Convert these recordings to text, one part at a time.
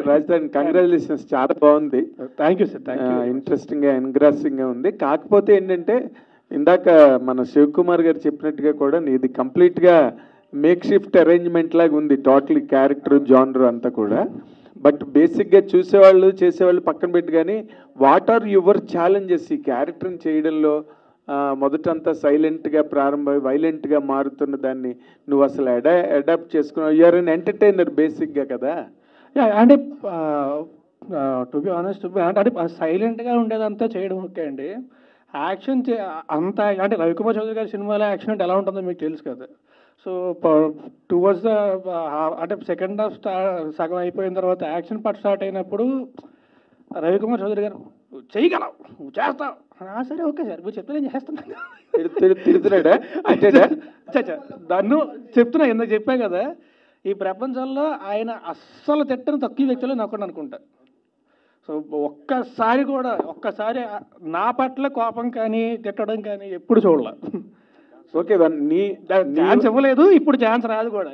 రాజధాని కంగ్రాచులేషన్స్, చాలా బాగుంది. Thank you sir, thank you. ఇంట్రెస్టింగ్గా ఎన్గ్రాసింగ్గా ఉంది. కాకపోతే ఏంటంటే ఇందాక మన శివకుమార్ గారు చెప్పినట్టుగా కూడా ఇది కంప్లీట్గా మేక్ షిఫ్ట్ అరేంజ్మెంట్ లాగా ఉంది, టోటలీ క్యారెక్టర్ జానర్ అంతా కూడా. బట్ బేసిక్గా చూసేవాళ్ళు చేసేవాళ్ళు పక్కన పెట్టి కానీ వాట్ ఆర్ యువర్ ఛాలెంజెస్ ఈ క్యారెక్టర్ని చేయడంలో? మొదటంతా సైలెంట్గా ప్రారంభమై వైలెంట్గా మారుతున్న దాన్ని నువ్వు అసలు అడాప్ట్ చేసుకున్నావు. యూఆర్ అన్ ఎంటర్టైనర్ బేసిక్గా కదా. అంటే టు బి ఆనెస్ట్ అంటే సైలెంట్గా ఉండేదంతా చేయడం ఓకే అండి. యాక్షన్ అంత అంటే రవికుమార్ చౌదరి గారి సినిమాలో యాక్షన్ అంటే ఎలా ఉంటుందో మీకు తెలుసు కదా. సో టువర్డ్స్ ద అంటే సెకండ్ హాఫ్ సగం అయిపోయిన తర్వాత యాక్షన్ పార్ట్ స్టార్ట్ అయినప్పుడు రవికుమార్ చౌదరి గారు చేయగలవు, నువ్వు చేస్తావు. సరే ఓకే సార్, మీరు చెప్తే నేను చేస్తున్నాను. తిడుతున్నాడా? నన్ను చెప్తున్నా, ఎందుకు చెప్పా కదా, ఈ ప్రపంచంలో ఆయన అస్సలు తిట్టని తక్కువ వ్యక్తులు నాకు అనుకుంటా. సో ఒక్కసారి నా పట్ల కోపం కానీ తిట్టడం కానీ ఎప్పుడు చూడాల. ఓకే, నీ ఛాన్స్ ఇవ్వలేదు, ఇప్పుడు ఛాన్స్ రాదు కూడా.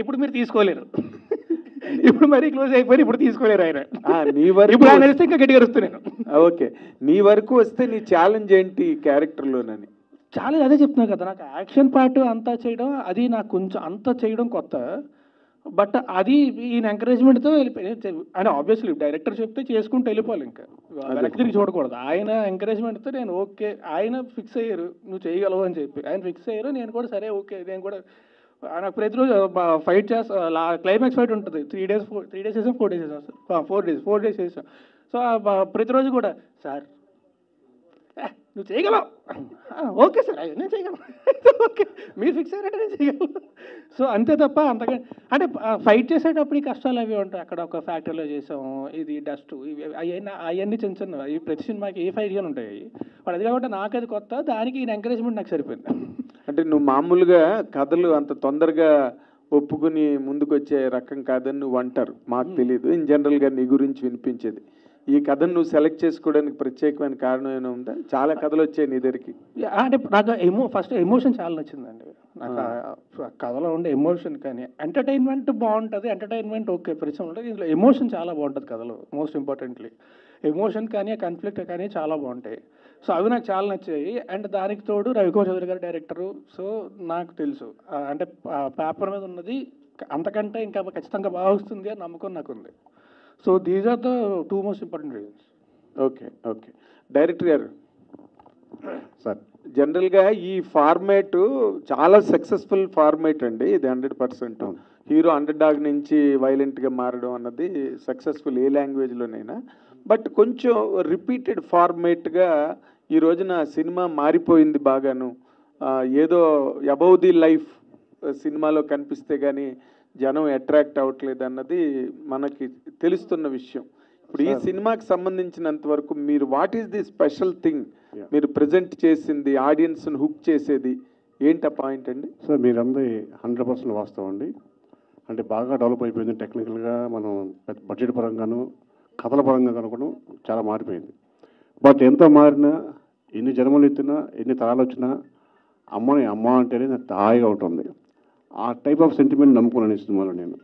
ఇప్పుడు మీరు తీసుకోలేరు, ఇప్పుడు మరీ క్లోజ్ అయిపోయి ఇప్పుడు తీసుకోలేరు ఆయన. ఇప్పుడు ఆయన వస్తే ఇంకా గట్టిగా వస్తున్నాను. ఓకే, నీ వరకు వస్తే నీ ఛాలెంజ్ ఏంటి క్యారెక్టర్లోనని? ఛాలెంజ్ అదే చెప్తున్నా కదా, నాకు యాక్షన్ పార్ట్ అంతా చేయడం అది నాకు కొంచెం అంతా చేయడం కొత్త. బట్ అది ఈయన ఎంకరేజ్మెంట్తో వెళ్ళిపోయి ఆయన ఆబ్వియస్లీ డైరెక్టర్ చెప్తే చేసుకుంటూ వెళ్ళిపోవాలి, ఇంకా వెనక్కి తిరిగి చూడకూడదు. ఆయన ఎంకరేజ్మెంట్తో నేను ఓకే, ఆయన ఫిక్స్ అయ్యారు నువ్వు చేయగలవు అని చెప్పి ఆయన ఫిక్స్ అయ్యారు. నేను కూడా సరే ఓకే, నేను కూడా నాకు ప్రతిరోజు ఫైట్ చేస్తా. క్లైమాక్స్ ఫైట్ ఉంటుంది 3 days చేసాం, 4 days చేసాం సార్, 4 days చేసాం. సో ప్రతిరోజు కూడా సార్ నువ్వు చేయగలవు, ఓకే సార్ నేను చేయగలను, ఓకే మీరు ఫిక్స్ అయ్యారంటే నేను చేయగలను. సో అంతే తప్ప అంతగా అంటే ఫైట్ చేసేటప్పుడు ఈ కష్టాలు అవి ఉంటాయి. అక్కడ ఒక ఫ్యాక్టరీలో చేసాము, ఇది డస్ట్ ఇవి అవన్నీ చిన్న చిన్న ఇవి ప్రతి సినిమాకి ఏ ఫైట్ కానీ ఉంటాయి. వాడు అది కాబట్టి నాకు అది కొత్త, దానికి ఈయన ఎంకరేజ్మెంట్ నాకు సరిపోయింది. అంటే నువ్వు మామూలుగా కథలు అంత తొందరగా ఒప్పుకుని ముందుకు వచ్చే రకం కాదని నువ్వు అంటారు, మాకు తెలియదు. ఇన్ జనరల్గా నీ గురించి వినిపించేది. ఈ కథను నువ్వు సెలెక్ట్ చేసుకోవడానికి ప్రత్యేకమైన కారణం ఏమైనా ఉందా? చాలా కథలు వచ్చాయి నీ దగ్గరికి. అంటే నాకు ఫస్ట్ ఎమోషన్ చాలా నచ్చిందండి. నాకు కథలో ఉండే ఎమోషన్ కానీ ఎంటర్టైన్మెంట్ బాగుంటుంది, ఎంటర్టైన్మెంట్ ఓకే పరిచయం ఉంటుంది. ఇందులో ఎమోషన్ చాలా బాగుంటుంది కథలో. మోస్ట్ ఇంపార్టెంట్లీ ఎమోషన్ కానీ కాన్ఫ్లిక్ట్ కానీ చాలా బాగుంటాయి. సో అవి నాకు చాలా నచ్చాయి. అండ్ దానికి తోడు రవికుమార్ చౌదరి గారు డైరెక్టరు. సో నాకు తెలుసు అంటే పేపర్ మీద ఉన్నది అంతకంటే ఇంకా ఖచ్చితంగా బాగా వస్తుంది అని నమ్మకం నాకు ఉంది. So these are the 2 most important reasons. Okay okay, director గారు సార్, జనరల్గా ఈ ఫార్మేట్ చాలా సక్సెస్ఫుల్ ఫార్మేట్ అండి ఇది. 100% హీరో అండర్ డాగ్ నుంచి వైలెంట్గా మారడం అన్నది సక్సెస్ఫుల్ ఏ లాంగ్వేజ్లోనైనా. బట్ కొంచెం రిపీటెడ్ ఫార్మేట్గా ఈ రోజున సినిమా మారిపోయింది బాగాను. ఏదో అబౌవ్ ది లైఫ్ సినిమాలో కనిపిస్తే కానీ జనం అట్రాక్ట్ అవ్వట్లేదు అన్నది మనకి తెలుస్తున్న విషయం. ఇప్పుడు ఈ సినిమాకి సంబంధించినంత వరకు మీరు what is the special thing మీరు ప్రజెంట్ చేసింది, ఆడియన్స్ని హుక్ చేసేది ఏంటి ఆ పాయింట్ అండి? సార్ మీరందరూ 100% వాస్తవం అండి. అంటే బాగా డెవలప్ అయిపోయింది టెక్నికల్గా, మనం బడ్జెట్ పరంగాను కథల పరంగా కనుకోవడం చాలా మారిపోయింది. బట్ ఎంత మారినా, ఎన్ని జన్మలు ఎత్తినా, ఎన్ని తరాలు వచ్చినా అమ్మని అమ్మ అంటేనే నాకు హాయిగా ఉంటుంది. ఆ టైప్ ఆఫ్ సెంటిమెంట్ నమ్ముకున్నాను ఈ సినిమాలో నేను.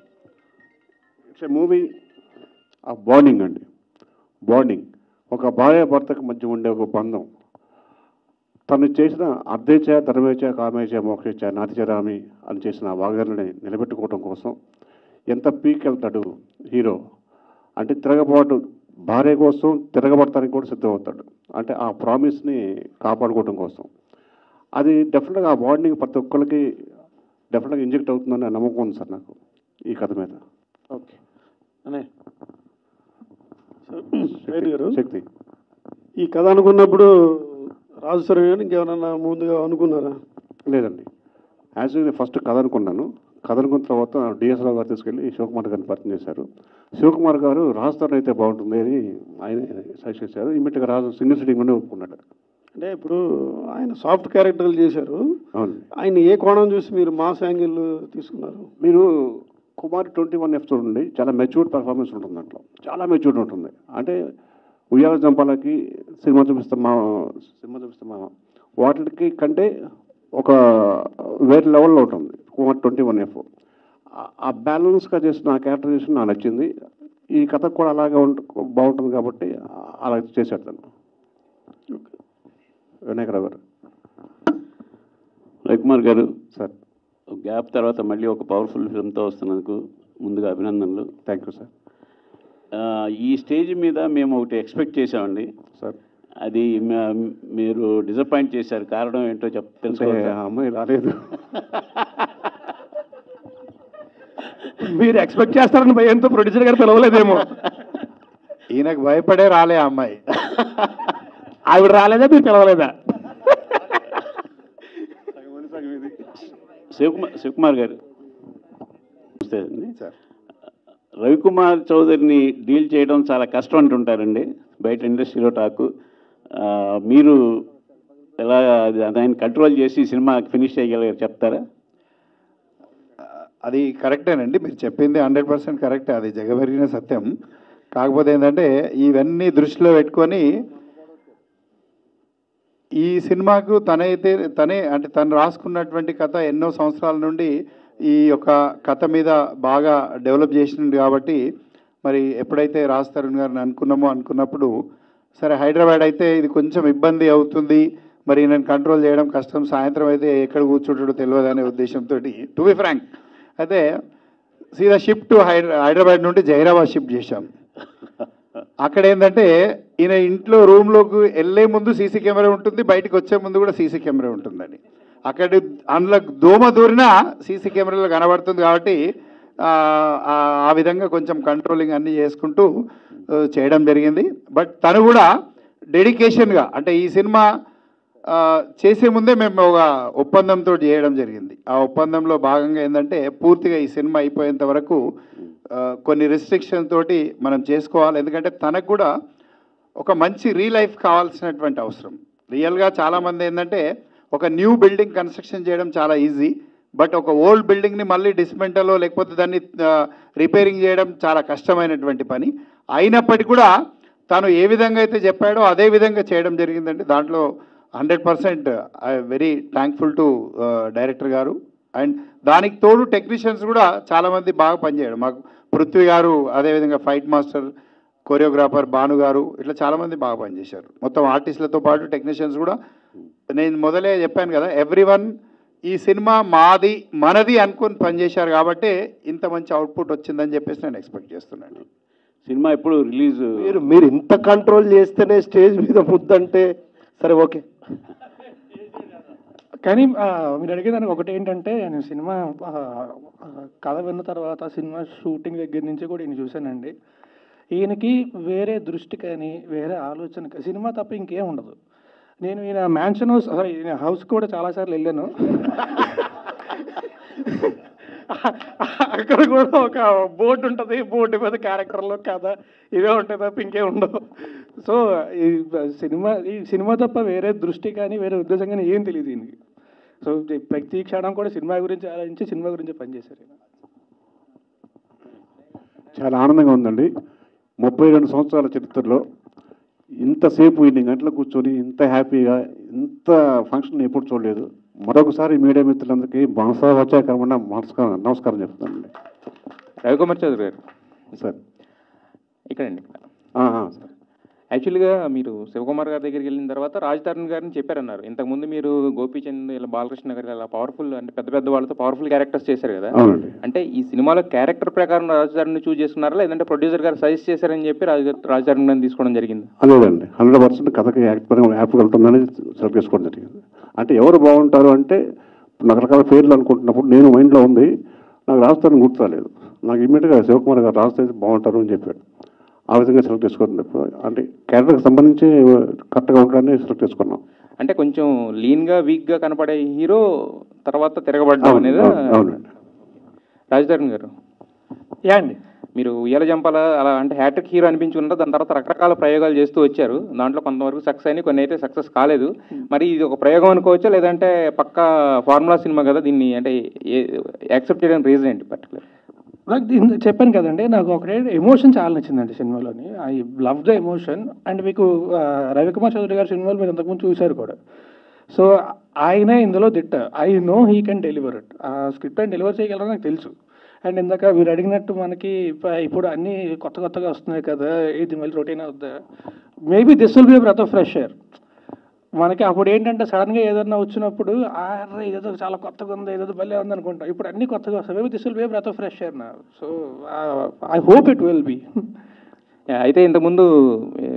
It's a movie of bonding అండి. బాండింగ్ ఒక భార్య భర్తకు మధ్య ఉండే ఒక బంధం. తను చేసిన అర్ధేచ ధర్మేచ కామేచ మోక్షేచ నాతిచరామి అని చేసిన వాగ్దానాన్ని నిలబెట్టుకోవడం కోసం ఎంత పీక్ వెళ్తాడు హీరో. అంటే తిరగబాటు భార్య కోసం తిరగబడటానికి కూడా సిద్ధమవుతాడు. అంటే ఆ ప్రామిస్ని కాపాడుకోవడం కోసం. అది డెఫినెట్గా ఆ బాండింగ్ ప్రతి ఒక్కరికి డెఫినెట్గా ఇంజెక్ట్ అవుతుందని నమ్మకం ఉంది సార్ నాకు ఈ కథ మీద. ఓకే అనే శక్తి ఈ కథ అనుకున్నప్పుడు రాజు సార్ ఇంకేమన్నా ముందుగా అనుకున్నారా? లేదండి, యాక్చువల్లీ ఫస్ట్ కథ అనుకున్నాను. కథ అనుకున్న తర్వాత డిఎస్ రావు గారు తీసుకెళ్ళి శివకుమార్ గారిని పరిచయం చేశారు. శివకుమార్ గారు రాజుతో అయితే బాగుంటుంది అని ఆయన సజెస్ట్ చేశారు. ఇమ్మీడియట్గా రాజు సింగిల్ సిట్టింగ్లోనే ఒప్పుకున్నాడు. అంటే ఇప్పుడు ఆయన సాఫ్ట్ క్యారెక్టర్లు చేశారు. అవును, ఆయన ఏ కోణం చూసి మీరు మాస్ యాంగిల్ తీసుకున్నారు? మీరు కుమార్ 21 ఎపిసోడ్ ఉండి చాలా మెచ్యూర్డ్ పర్ఫార్మెన్స్ ఉంటుంది దాంట్లో, చాలా మెచ్యూర్డ్ ఉంటుంది. అంటే ఉయ్యాల జంపాలకి సినిమా చూపిస్తామా వాటికి కంటే ఒక వేరే లెవెల్లో ఉంటుంది కుమార్ 21F. ఆ బ్యాలెన్స్గా చేసిన ఆ క్యారెక్టరైజేషన్ నాకు నచ్చింది. ఈ కథ కూడా అలాగే బాగుంటుంది కాబట్టి అలా చేశాడు తను. వినాయకరావు గారు. రవికుమార్ గారు, సార్ గ్యాప్ తర్వాత మళ్ళీ ఒక పవర్ఫుల్ ఫిల్మ్తో వస్తున్నందుకు ముందుగా అభినందనలు. Thank you sir. ఈ స్టేజ్ మీద మేము ఒకటి ఎక్స్పెక్ట్ చేసామండి సార్ అది మీరు డిసప్పాయింట్ చేశారు. కారణం ఏంటో తెలుసుకోవాలి. అమ్మాయి రాలేదు. మీరు ఎక్స్పెక్ట్ చేస్తారని భయంతో ప్రొడ్యూసర్ గారు పిలవలేదేమో. ఈయనకు భయపడే రాలే ఆ అమ్మాయి. ఆవిడ రాలేదా, మీరు పిలవలేదా? శివకుమార్ గారు నమస్తే అండి. రవికుమార్ చౌదరిని డీల్ చేయడం చాలా కష్టం అంటుంటారండి బయట ఇండస్ట్రీలో టాకు. మీరు ఎలా దాన్ని కంట్రోల్ చేసి సినిమా ఫినిష్ చేయగలిగారు చెప్తారా? అది కరెక్టేనండి, మీరు చెప్పింది 100% కరెక్టే, అది జగమెరిగిన సత్యం. కాకపోతే ఏంటంటే ఇవన్నీ దృష్టిలో పెట్టుకొని ఈ సినిమాకు తనే అంటే తను రాసుకున్నటువంటి కథ ఎన్నో సంవత్సరాల నుండి ఈ యొక్క కథ మీద బాగా డెవలప్ చేసింది కాబట్టి మరి ఎప్పుడైతే రాజ్ తరుణ్ గారిని అనుకున్నప్పుడు సరే హైదరాబాద్ అయితే ఇది కొంచెం ఇబ్బంది అవుతుంది, మరి నేను కంట్రోల్ చేయడం కష్టం, సాయంత్రం అయితే ఎక్కడ కూర్చుంటాడో తెలియదు అనే ఉద్దేశంతో టు బి ఫ్రాంక్ అయితే సీదా షిఫ్ట్ హైదరాబాద్ నుండి జహీరాబాద్ షిఫ్ట్ చేశాం. అక్కడ ఏంటంటే ఈయన ఇంట్లో రూమ్లోకి వెళ్ళే ముందు సీసీ కెమెరా ఉంటుంది, బయటకు వచ్చే ముందు కూడా సీసీ కెమెరా ఉంటుందని. అక్కడ అందులో దోమ దూరినా సీసీ కెమెరాలో కనబడుతుంది కాబట్టి ఆ విధంగా కొంచెం కంట్రోలింగ్ అన్నీ చేసుకుంటూ చేయడం జరిగింది. బట్ తను కూడా డెడికేషన్గా అంటే ఈ సినిమా చేసే ముందే మేము ఒక ఒప్పందంతో చేయడం జరిగింది. ఆ ఒప్పందంలో భాగంగా ఏంటంటే పూర్తిగా ఈ సినిమా అయిపోయేంత వరకు కొన్ని రెస్ట్రిక్షన్ తోటి మనం చేసుకోవాలి. ఎందుకంటే తనకు కూడా ఒక మంచి రీలైఫ్ కావాల్సినటువంటి అవసరం. రియల్గా చాలామంది ఏంటంటే ఒక న్యూ బిల్డింగ్ కన్స్ట్రక్షన్ చేయడం చాలా ఈజీ, బట్ ఒక ఓల్డ్ బిల్డింగ్ని మళ్ళీ డిస్మెంటలో లేకపోతే దాన్ని రిపేరింగ్ చేయడం చాలా కష్టమైనటువంటి పని. అయినప్పటికీ కూడా తను ఏ విధంగా అయితే చెప్పాడో అదే విధంగా చేయడం జరిగిందండి. దాంట్లో 100% I very thankful to director గారు. అండ్ దానికి తోడు టెక్నీషియన్స్ కూడా చాలామంది బాగా పనిచేయడం. మాకు పృథ్వీ గారు, అదేవిధంగా ఫైట్ మాస్టర్, కొరియోగ్రాఫర్ భాను గారు, ఇట్లా చాలామంది బాగా పనిచేశారు. మొత్తం ఆర్టిస్టులతో పాటు టెక్నీషియన్స్ కూడా. నేను మొదలే చెప్పాను కదా, ఎవ్రీవన్ ఈ సినిమా మాది మనది అనుకుని పనిచేశారు కాబట్టి ఇంత మంచి అవుట్పుట్ వచ్చిందని చెప్పేసి నేను ఎక్స్పెక్ట్ చేస్తున్నాను. సినిమా ఎప్పుడు రిలీజ్? మీరు ఇంత కంట్రోల్ చేస్తేనే స్టేజ్ మీద ముద్దంటే సరే ఓకే. కానీ మీరు అడిగేదానికి ఒకటి ఏంటంటే, నేను సినిమా కథ విన్న తర్వాత సినిమా షూటింగ్ దగ్గర నుంచి కూడా ఈయన చూశానండి. ఈయనకి వేరే దృష్టి కానీ వేరే ఆలోచన సినిమా తప్ప ఇంకేం ఉండదు. నేను ఈయన మ్యాన్షన్ హౌస్ ఈయన హౌస్ కూడా చాలాసార్లు వెళ్ళాను. అక్కడ కూడా ఒక బోర్డు ఉంటుంది, బోర్డు మీద క్యారెక్టర్లో కథ ఇవే ఉంటాయి తప్ప ఇంకేం ఉండవు. సో ఈ సినిమా తప్ప వేరే దృష్టి కానీ వేరే ఉద్దేశం కానీ ఏం తెలియదు ఈయనకి. సో ప్రతి క్షణం కూడా సినిమా గురించి ఆలోచించి సినిమా గురించి పనిచేశారు. చాలా ఆనందంగా ఉందండి. 32 సంవత్సరాల చరిత్రలో ఇంతసేపు ఇన్ని గంటలు కూర్చొని ఇంత హ్యాపీగా ఇంత ఫంక్షన్ ఎప్పుడు చూడలేదు. మరొకసారి మీడియా మిత్రులందరికీ మనసా వచ్చాకరమన్నా నమస్కారం చెప్తానండి. రవికుమార్ చౌదరి గారు సార్ ఇక్కడండి. సార్ యాక్చువల్గా మీరు శివకుమార్ గారి దగ్గరికి వెళ్ళిన తర్వాత రాజ్ తరుణ్ గారిని చెప్పారన్నారు. ఇంతకుముందు మీరు గోపీచంద్ ఇలా బాలకృష్ణ గారు ఇలా పవర్ఫుల్ అంటే పెద్ద పెద్ద వాళ్ళతో పవర్ఫుల్ క్యారెక్టర్స్ చేశారు కదా. అవునండి. అంటే ఈ సినిమాలో క్యారెక్టర్ ప్రకారం రాజ్ తరుణ్ చూస్ చేసుకున్నారా, లేదంటే ప్రొడ్యూసర్ గారు సజెస్ట్ చేశారని చెప్పి రాజ్ తరుణ్ గారిని తీసుకోవడం జరిగింది? లేదండి, 100% కథకి యాప్గా ఉంటుందని సెలెక్ట్ చేసుకోవడం జరిగింది. అంటే ఎవరు బాగుంటారు అంటే రకరకాల పేర్లు అనుకుంటున్నప్పుడు నేను మైండ్లో ఉంది, నాకు రాజధాని గుర్తు రాలేదు. నాకు ఇమ్మీడియట్గా శివకుమార్ గారు రాజధాని బాగుంటారు అని చెప్పాడు. ఆ విధంగా సెలెక్ట్ చేసుకోవడం అంటే క్యారెక్టర్కి సంబంధించి కరెక్ట్గా ఉండడాన్ని సెలెక్ట్ చేసుకున్నాం. అంటే కొంచెం లీన్గా వీక్గా కనపడే హీరో తర్వాత తిరగబడ్డం అనేది. అవునండి. రాజ్ తరుణ్ గారు అండి, మీరు ఉయ్యాల జంపాల అలా అంటే హ్యాట్రిక్ హీరో అనిపించుకున్నారు. దాని తర్వాత రకరకాల ప్రయోగాలు చేస్తూ వచ్చారు. దాంట్లో కొంతవరకు సక్సెస్ అయినాయి, కొన్ని అయితే సక్సెస్ కాలేదు. మరి ఇది ఒక ప్రయోగం అనుకోవచ్చా, లేదంటే పక్కా ఫార్ములా సినిమా కదా, దీన్ని అంటే యాక్సెప్ట్ చేయడానికి రీజన్ ఏంటి పర్టికులర్? నాకు చెప్పాను కదండి, నాకు ఒకటే ఎమోషన్ చాలా నచ్చిందండి సినిమాలోని. I love the emotion. And మీకు రవికుమార్ చౌదరి గారి సినిమాలు మీరు ఇంతకుముందు చూశారు కూడా. సో ఆయన ఇందులో దిట్ట. I know he can deliver it. ఆ స్క్రిప్ట్ ఆయన డెలివర్ చేయగలరని నాకు తెలుసు. అండ్ ఇందాక మీరు అడిగినట్టు మనకి ఇప్పుడు అన్నీ కొత్తగా వస్తున్నాయి కదా, ఇది మళ్ళీ రొటీన్ అవుద్దా, maybe this will be breath of fresh air. మనకి అప్పుడు ఏంటంటే సడన్గా ఏదన్నా వచ్చినప్పుడు ఇదేదో చాలా కొత్తగా ఉంది, ఏదో భలే ఉంది అనుకుంటాం. ఇప్పుడు అన్నీ కొత్తగా వస్తాయి. Maybe this will be breath of fresh air నా. So I hope it will be. అయితే ఇంతకుముందు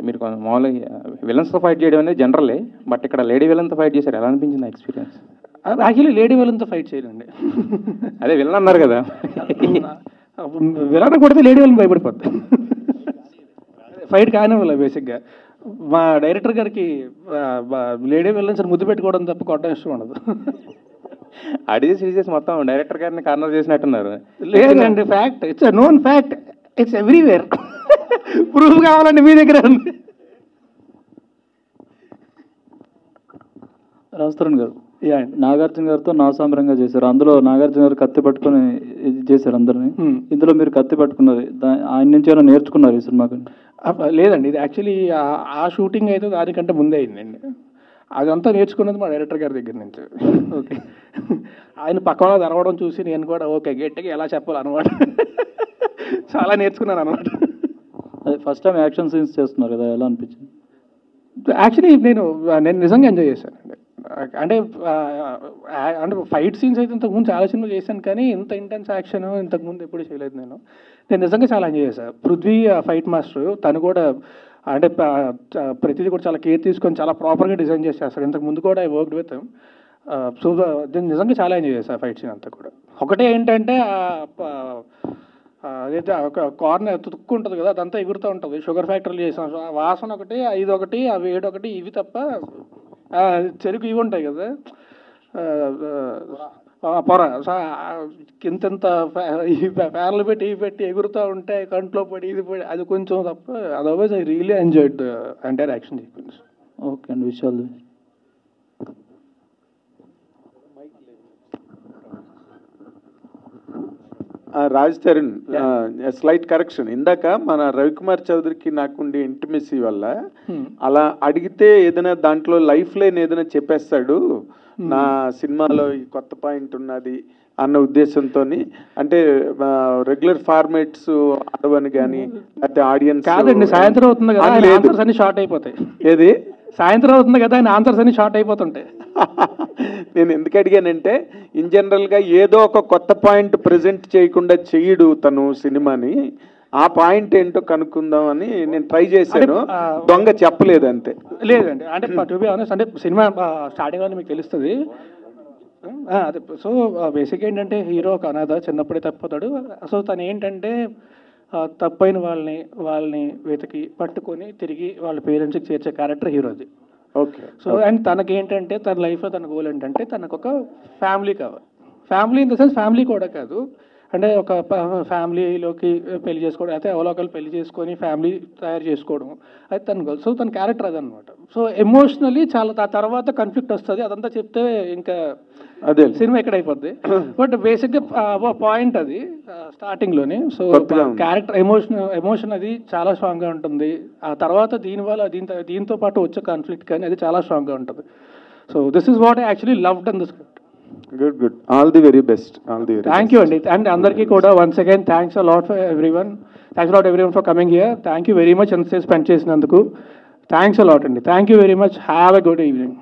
మీరు మామూలుగా విలన్స్తో ఫైట్ చేయడం అనేది జనరలే, బట్ ఇక్కడ లేడీ విలన్తో ఫైట్ చేశారు, ఎలా అనిపించింది ఎక్స్పీరియన్స్? యాక్చువల్లీ లేడీ విలన్తో ఫైట్ చేయాలండి. అదే విలన్ అన్నారు కదా, విలన్ కొడితే లేడీ విలన్ భయపడిపోద్ది. ఫైట్ కానీ వాళ్ళ బేసిక్గా మా డైరెక్టర్ గారికి లేడీ విలన్స్ ముద్దు పెట్టుకోవడం తప్ప కొట్టడం ఇష్టం ఉండదు. అడిగి సీరియస్ మొత్తం డైరెక్టర్ గారిని కార్నర్ చేసినట్టున్నారు. లేదండి, fact, it's a known fact, it's everywhere. Proof కావాలండి మీ దగ్గర ఉంది. రాజ్ గారు నాగార్జున గారితో నాసాంబరంగా చేశారు. అందులో నాగార్జున గారు కత్తి పట్టుకొని ఇది చేశారు అందరినీ. ఇందులో మీరు కత్తి పట్టుకున్నది ఆయన నుంచి ఏమైనా నేర్చుకున్నారు ఈ సినిమాకి? లేదండి, ఇది యాక్చువల్లీ ఆ షూటింగ్ అయితే దానికంటే ముందే అయిందండి. అదంతా నేర్చుకున్నది మా డైరెక్టర్ గారి దగ్గర నుంచి. ఓకే, ఆయన పక్కన తెరవడం చూసి నేను కూడా ఓకే గట్టిగా ఎలా చెప్పాలన్నమాట, చాలా నేర్చుకున్నాను అనమాట. అదే ఫస్ట్ టైం యాక్షన్ సీన్స్ చేస్తున్నారు కదా, ఎలా అనిపించింది? యాక్చువల్లీ నేను నిజంగా ఎంజాయ్ చేశానండి. అంటే ఫైట్ సీన్స్ అయితే ఇంతకుముందు చాలా సినిమాలు చేశాను, కానీ ఇంత ఇంటెన్స్ యాక్షన్ ఇంతకుముందు ఎప్పుడు చేయలేదు. నేను నిజంగా చాలా ఎంజాయ్ చేశాను. పృథ్వీ ఫైట్ మాస్టర్, తను కూడా అంటే ప్రతిదీ కూడా చాలా కేర్ తీసుకొని చాలా ప్రాపర్గా డిజైన్ చేసి చేస్తాడు. ఇంతకు ముందు కూడా ఐ వర్క్డ్ విత్. సో నిజంగా చాలా ఎంజాయ్ చేశాను ఫైట్ సీన్ అంతా కూడా. ఒకటే ఏంటంటే అదైతే ఒక కార్నర్ తుక్కు ఉంటుంది కదా, అదంతా ఎగురుతూ ఉంటుంది. షుగర్ ఫ్యాక్టరీలు చేసాం, వాసన ఒకటి, ఐదు ఒకటి, ఆ వేడి ఒకటి, ఇవి తప్ప చెరుకు ఇవి ఉంటాయి కదా, పొర ఇంతంత ఫ్యాన్లు పెట్టి ఇవి పెట్టి ఎగురుతూ ఉంటే కంట్లో పడి ఇది పడి అది కొంచెం తప్ప, otherwise I really enjoyed the entire action sequence. Okay అండి, విషయాలు రాజ్ తరుణ్, స్లైట్ కరెక్షన్. ఇందాక మన రవికుమార్ చౌదరికి నాకుండే ఇంటిమెసీ వల్ల అలా అడిగితే ఏదైనా దాంట్లో లైఫ్ లైన్ ఏదైనా చెప్పేస్తాడు, నా సినిమాలో ఈ కొత్త పాయింట్ ఉన్నది అన్న ఉద్దేశంతో. అంటే రెగ్యులర్ ఫార్మేట్స్ ఆడవని కానీ లేకపోతే ఆడియన్స్ కాదండి, సాయంత్రం అవుతుంది కదా ఆన్సర్స్ అన్ని షార్ట్ అయిపోతాయి. ఏది సాయంత్రం అవుతుంది కదా ఆయన ఆన్సర్స్ అన్ని షార్ట్ అయిపోతుంటాయి. నేను ఎందుకు అడిగానంటే ఇన్ జనరల్గా ఏదో ఒక కొత్త పాయింట్ ప్రజెంట్ చేయకుండా చెయ్యడు తను సినిమాని, ఆ పాయింట్ ఏంటో కనుక్కుందాం అని నేను ట్రై చేశాను. దొంగ చెప్పలేదు అంతే. లేదండి, అంటే టు బి ఆనెస్ట్ అంటే సినిమా స్టార్టింగ్ లో మీకు తెలుస్తుంది. అదే సో బేసిక్ ఏంటంటే హీరో ఒక అనాథ, చిన్నప్పుడే తప్పిపోతాడు. సో తను ఏంటంటే తప్పైన వాళ్ళని వెతికి పట్టుకొని తిరిగి వాళ్ళ పేరెంట్స్కి చేర్చే క్యారెక్టర్ హీరోది. ఓకే. సో అండ్ తనకి ఏంటంటే తన లైఫ్లో తన గోల్ ఏంటంటే తనకు ఒక ఫ్యామిలీ కావాలి. Family in the sense family కూడా కాదు, అంటే ఒక ఫ్యామిలీలోకి పెళ్లి చేసుకోవడం, అయితే అవలోకలు పెళ్లి చేసుకొని ఫ్యామిలీ తయారు చేసుకోవడం, అది తన గోల్. సో తన క్యారెక్టర్ అదనమాట. సో ఎమోషనలీ చాలా తర్వాత కాన్ఫ్లిక్ట్ వస్తుంది, అదంతా చెప్తే ఇంకా అదే సినిమా ఎక్కడ అయిపోద్ది. బట్ బేసిక్గా పాయింట్ అది స్టార్టింగ్లోనే. సో క్యారెక్టర్ ఎమోషన్ అది చాలా స్ట్రాంగ్గా ఉంటుంది. ఆ తర్వాత దీనివల్ల దీంతో పాటు వచ్చే కాన్ఫ్లిక్ట్ కానీ అది చాలా స్ట్రాంగ్గా ఉంటుంది. So this is what I actually loved in the script. Good. All the very best. Thank you అండి. అండ్ అందరికీ కూడా once again thanks a lot for everyone. Thanks lot everyone for coming here. Thank you very much ఎంతసేపు spend చేసినందుకు. Thanks a lot అండి. Thank you very much. Have a good evening.